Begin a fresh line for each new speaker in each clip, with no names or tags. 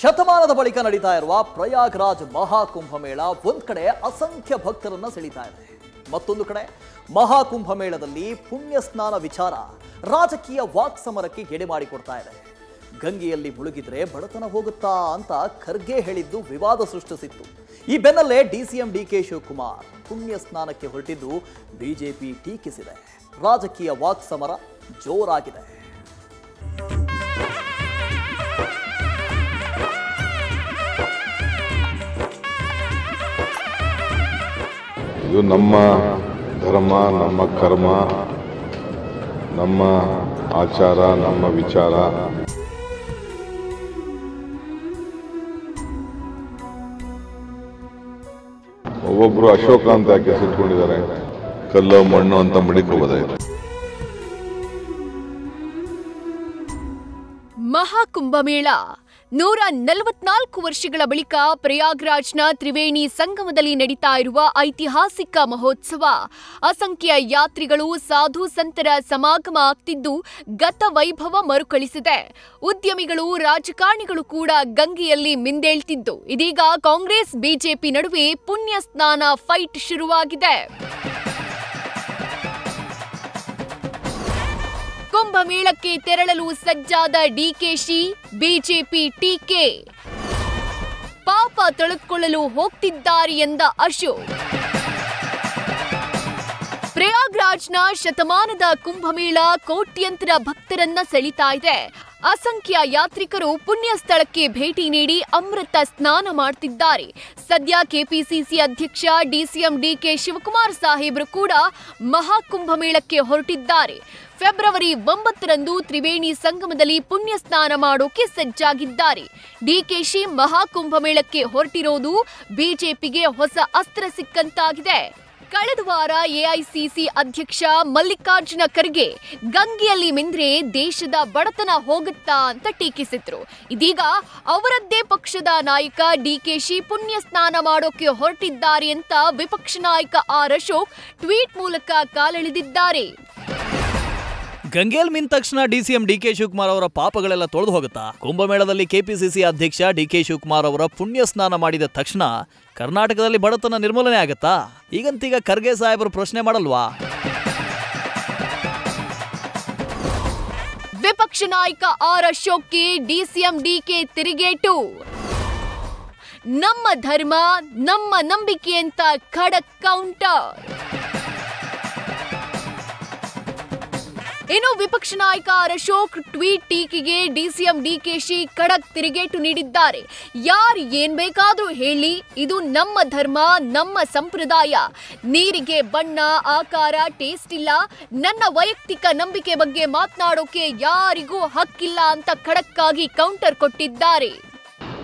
ಶತಮಾನದ ಬಳಿಕ ನಡೀತಾ ಇರುವ ಪ್ರಯಾಗ್ರಾಜ್ ಮಹಾಕುಂಭಮೇಳ ಒಂದ್ ಕಡೆ ಅಸಂಖ್ಯ ಭಕ್ತರನ್ನ ಸೆಳೀತಾ ಇದೆ. ಮತ್ತೊಂದು ಕಡೆ ಮಹಾಕುಂಭಮೇಳದಲ್ಲಿ ಪುಣ್ಯ ಸ್ನಾನ ವಿಚಾರ ರಾಜಕೀಯ ವಾಕ್ಸಮರಕ್ಕೆ ಎಡೆ ಮಾಡಿಕೊಡ್ತಾ ಇದೆ. ಗಂಗೆಯಲ್ಲಿ ಮುಳುಗಿದ್ರೆ ಬಡತನ ಹೋಗುತ್ತಾ ಅಂತ ಖರ್ಗೆ ಹೇಳಿದ್ದು ವಿವಾದ ಸೃಷ್ಟಿಸಿತ್ತು. ಈ ಬೆನ್ನಲ್ಲೇ ಡಿಸಿಎಂ ಡಿಕೆ ಶಿವಕುಮಾರ್ ಪುಣ್ಯ ಸ್ನಾನಕ್ಕೆ ಹೊರಟಿದ್ದು ಬಿಜೆಪಿ ಟೀಕಿಸಿದೆ. ರಾಜಕೀಯ ವಾಕ್ಸಮರ ಜೋರಾಗಿದೆ.
ಇದು ನಮ್ಮ ಧರ್ಮ, ನಮ್ಮ ಕರ್ಮ, ನಮ್ಮ ಆಚಾರ, ನಮ್ಮ ವಿಚಾರ. ಒಬ್ಬೊಬ್ರು ಅಶೋಕ ಅಂತ ಯಾಕೆ ಸಿಟ್ಕೊಂಡಿದ್ದಾರೆ, ಕಲ್ಲು ಮಣ್ಣು ಅಂತ ಮಡಿಕೋಬೋದಾಗಿದೆ.
ಮಹಾಕುಂಭಮೇಳ 144 ವರ್ಷಗಳ ಬಳಿಕ ಪ್ರಯಾಗ್ರಾಜ್ನ ತ್ರಿವೇಣಿ ಸಂಗಮದಲ್ಲಿ ನಡೀತಾ ಇರುವ ಐತಿಹಾಸಿಕ ಮಹೋತ್ಸವ. ಅಸಂಖ್ಯ ಯಾತ್ರಿಗಳು, ಸಾಧು ಸಂತರ ಸಮಾಗಮ ಆಗ್ತಿದ್ದು ಗತ ವೈಭವ ಮರುಕಳಿಸಿದೆ. ಉದ್ಯಮಿಗಳು, ರಾಜಕಾರಣಿಗಳು ಕೂಡ ಗಂಗೆಯಲ್ಲಿ ಮಿಂದೇಳ್ತಿದ್ದು ಇದೀಗ ಕಾಂಗ್ರೆಸ್ ಬಿಜೆಪಿ ನಡುವೆ ಪುಣ್ಯ ಸ್ನಾನ ಫೈಟ್ ಶುರುವಾಗಿದೆ. ಕುಂಭಮೇಳಕ್ಕೆ ತೆರಳಲು ಸಜ್ಜಾದ ಡಿಕೆಶಿ, ಬಿಜೆಪಿ ಟೀಕೆ. ಪಾಪ ತೊಳೆದುಕೊಳ್ಳಲು ಹೋಗ್ತಿದ್ದಾರೆ ಎಂದ ಅಶೋಕ್. ಪ್ರಯಾಗ್ರಾಜ್ನ ಶತಮಾನದ ಕುಂಭಮೇಳ ಕೋಟ್ಯಂತರ ಭಕ್ತರನ್ನ ಸೆಳೀತಾ ಇದೆ. ಅಸಂಖ್ಯ ಯಾತ್ರಿಕರು ಪುಣ್ಯ ಸ್ಥಳಕ್ಕೆ ಭೇಟಿ ನೀಡಿ ಅಮೃತ ಸ್ನಾನ ಮಾಡ್ತಿದ್ದಾರೆ. ಸದ್ಯ ಕೆಪಿಸಿಸಿ ಅಧ್ಯಕ್ಷ ಡಿಸಿಎಂ ಡಿಕೆ ಶಿವಕುಮಾರ್ ಸಾಹೇಬ್ರು ಕೂಡ ಮಹಾಕುಂಭಮೇಳಕ್ಕೆ ಹೊರಟಿದ್ದಾರೆ. ಫೆಬ್ರವರಿ 9ರಂದು ತ್ರಿವೇಣಿ ಸಂಗಮದಲ್ಲಿ ಪುಣ್ಯ ಸ್ನಾನ ಮಾಡೋಕೆ ಸಜ್ಜಾಗಿದ್ದಾರೆ. ಡಿಕೆಶಿ ಮಹಾಕುಂಭಮೇಳಕ್ಕೆ ಹೊರಟಿರೋದು ಬಿಜೆಪಿಗೆ ಹೊಸ ಅಸ್ತ್ರ ಸಿಕ್ಕಂತಾಗಿದೆ. ಕಳೆದ ವಾರ ಎಐಸಿಸಿ ಅಧ್ಯಕ್ಷ ಮಲ್ಲಿಕಾರ್ಜುನ ಖರ್ಗೆ ಗಂಗೆಯಲ್ಲಿ ಮಿಂದ್ರೆ ದೇಶದ ಬಡತನ ಹೋಗುತ್ತಾ ಅಂತ ಟೀಕಿಸಿದ್ರು. ಇದೀಗ ಅವರದ್ದೇ ಪಕ್ಷದ ನಾಯಕ ಡಿಕೆಶಿ ಪುಣ್ಯ ಸ್ನಾನ ಮಾಡೋಕೆ ಹೊರಟಿದ್ದಾರೆ ಅಂತ ವಿಪಕ್ಷ ನಾಯಕ ಆರ್ ಅಶೋಕ್ ಟ್ವೀಟ್ ಮೂಲಕ ಕಾಲೆಳೆದಿದ್ದಾರೆ.
ಗಂಗೆಲ್ ಮಿಂದ ತಕ್ಷಣ ಡಿಸಿಎಂ ಡಿಕೆ ಶಿವಕುಮಾರ್ ಅವರ ಪಾಪಗಳೆಲ್ಲ ತೊಳೆದು ಹೋಗುತ್ತಾ? ಕುಂಭಮೇಳದಲ್ಲಿ ಕೆಪಿಸಿಸಿ ಅಧ್ಯಕ್ಷ ಡಿಕೆ ಶಿವಕುಮಾರ್ ಅವರ ಪುಣ್ಯ ಸ್ನಾನ ಮಾಡಿದ ತಕ್ಷಣ ಕರ್ನಾಟಕದಲ್ಲಿ ಬಡತನ ನಿರ್ಮೂಲನೆ ಆಗತ್ತಾ? ಈಗಂತೀಗ ಖರ್ಗೆ ಸಾಹೇಬರು ಪ್ರಶ್ನೆ ಮಾಡಲ್ವಾ?
ವಿಪಕ್ಷ ನಾಯಕ ಆರ್ ಅಶೋಕ್ಗೆ ಡಿಸಿಎಂ ಡಿಕೆ ತಿರುಗೇಟು. ನಮ್ಮ ಧರ್ಮ, ನಮ್ಮ ನಂಬಿಕೆ ಅಂತ ಖಡಕ್ ಕೌಂಟರ್. ಇನ್ನು ವಿಪಕ್ಷ ನಾಯಕ ಆರ್ ಅಶೋಕ್ ಟ್ವೀಟ್ ಟೀಕೆಗೆ ಡಿಸಿಎಂ ಡಿಕೆಶಿ ಖಡಕ್ ತಿರುಗೇಟು ನೀಡಿದ್ದಾರೆ. ಯಾರು ಏನ್ ಬೇಕಾದ್ರೂ ಹೇಳಿ, ಇದು ನಮ್ಮ ಧರ್ಮ, ನಮ್ಮ ಸಂಪ್ರದಾಯ. ನೀರಿಗೆ ಬಣ್ಣ, ಆಕಾರ, ಟೇಸ್ಟ್ ಇಲ್ಲ. ನನ್ನ ವೈಯಕ್ತಿಕ ನಂಬಿಕೆ ಬಗ್ಗೆ ಮಾತನಾಡೋಕೆ ಯಾರಿಗೂ ಹಕ್ಕಿಲ್ಲ ಅಂತ ಖಡಕ್ ಆಗಿ ಕೌಂಟರ್ ಕೊಟ್ಟಿದ್ದಾರೆ.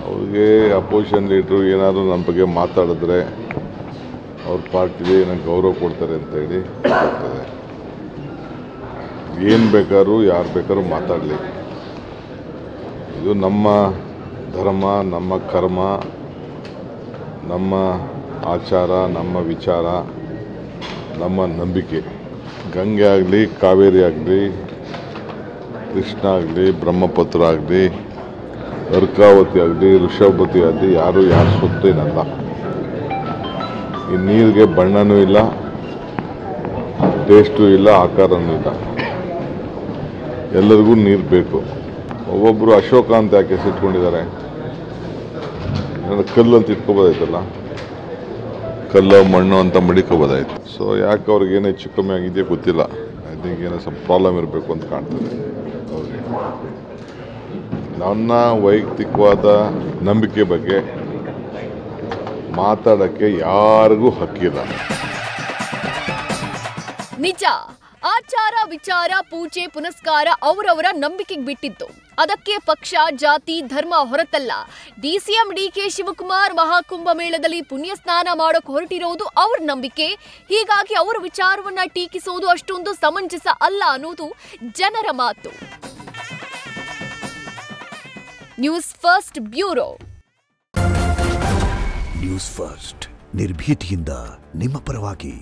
ಅವ್ರಿಗೆ ಅಪೋಸಿಷನ್ ಲೀಡರ್ ಏನಾದರೂ ನಮ್ಮ ಬಗ್ಗೆ ಮಾತಾಡಿದ್ರೆ ಅವ್ರ ಪಾರ್ಟಿಗೆ ಏನೋ ಗೌರವ ಕೊಡ್ತಾರೆ ಅಂತ ಹೇಳಿ ಆಗ್ತದೆ. ಏನು ಬೇಕಾದ್ರೂ ಯಾರು ಬೇಕಾದ್ರೂ ಮಾತಾಡಲಿ. ಇದು ನಮ್ಮ ಧರ್ಮ, ನಮ್ಮ ಕರ್ಮ, ನಮ್ಮ ಆಚಾರ, ನಮ್ಮ ವಿಚಾರ, ನಮ್ಮ ನಂಬಿಕೆ. ಗಂಗೆ ಆಗಲಿ, ಕಾವೇರಿ ಆಗಲಿ, ಕೃಷ್ಣ ಆಗಲಿ, ಬ್ರಹ್ಮಪುತ್ರ ಆಗಲಿ, ಅರ್ಕಾವತಿ ಆಗಲಿ, ಋಷಭವತಿ ಆಗಲಿ, ಯಾರು ಯಾರ ಸೊತ್ತೇನಲ್ಲ. ಈ ನೀರಿಗೆ ಬಣ್ಣನೂ ಇಲ್ಲ, ಟೇಸ್ಟು ಇಲ್ಲ, ಆಕಾರನೂ ಇಲ್ಲ. ಎಲ್ಲರಿಗೂ ನೀರು ಬೇಕು. ಒಬ್ಬೊಬ್ಬರು ಅಶೋಕ ಅಂತ ಯಾಕೆ ಸಿಟ್ಕೊಂಡಿದ್ದಾರೆ, ಕಲ್ಲು ಅಂತ ಇಟ್ಕೋಬೋದಾಯ್ತಲ್ಲ, ಕಲ್ಲು ಮಣ್ಣು ಅಂತ ಮಡಿಕೋಬೋದಾಯ್ತು. ಸೊ ಯಾಕೆ ಅವ್ರಿಗೆ ಏನೋ ಹೆಚ್ಚು ಕಮ್ಮಿ ಆಗಿದೆಯೋ ಗೊತ್ತಿಲ್ಲ. ಐ ಥಿಂಕ್ ಏನೋ ಸ್ವಲ್ಪ ಪ್ರಾಬ್ಲಮ್ ಇರಬೇಕು ಅಂತ ಕಾಣ್ತದೆ ಅವ್ರಿಗೆ. ನನ್ನ ವೈಯಕ್ತಿಕವಾದ ನಂಬಿಕೆ ಬಗ್ಗೆ ಮಾತಾಡೋಕ್ಕೆ ಯಾರಿಗೂ ಹಕ್ಕಿಲ್ಲ.
ನಿಜ, ಆಚಾರ, ವಿಚಾರ, ಪೂಜೆ, ಪುನಸ್ಕಾರ ಅವರವರ ನಂಬಿಕೆಗೆ ಬಿಟ್ಟಿತ್ತು. ಅದಕ್ಕೆ ಪಕ್ಷ, ಜಾತಿ, ಧರ್ಮ ಹೊರತಲ್ಲ. ಡಿಸಿಎಂ ಡಿಕೆ ಶಿವಕುಮಾರ್ ಮಹಾಕುಂಭಮೇಳದಲ್ಲಿ ಪುಣ್ಯ ಸ್ನಾನ ಮಾಡೋಕೆ ಹೊರಟಿರೋದು ಅವ್ರ ನಂಬಿಕೆ. ಹೀಗಾಗಿ ಅವರ ವಿಚಾರವನ್ನ ಟೀಕಿಸೋದು ಅಷ್ಟೊಂದು ಸಮಂಜಸ ಅಲ್ಲ ಅನ್ನೋದು ಜನರ ಮಾತು. News first bureau.
News first ನಿರ್ಭೀತಿಯಿಂದ ನಿಮ್ಮ ಪರವಾಗಿ.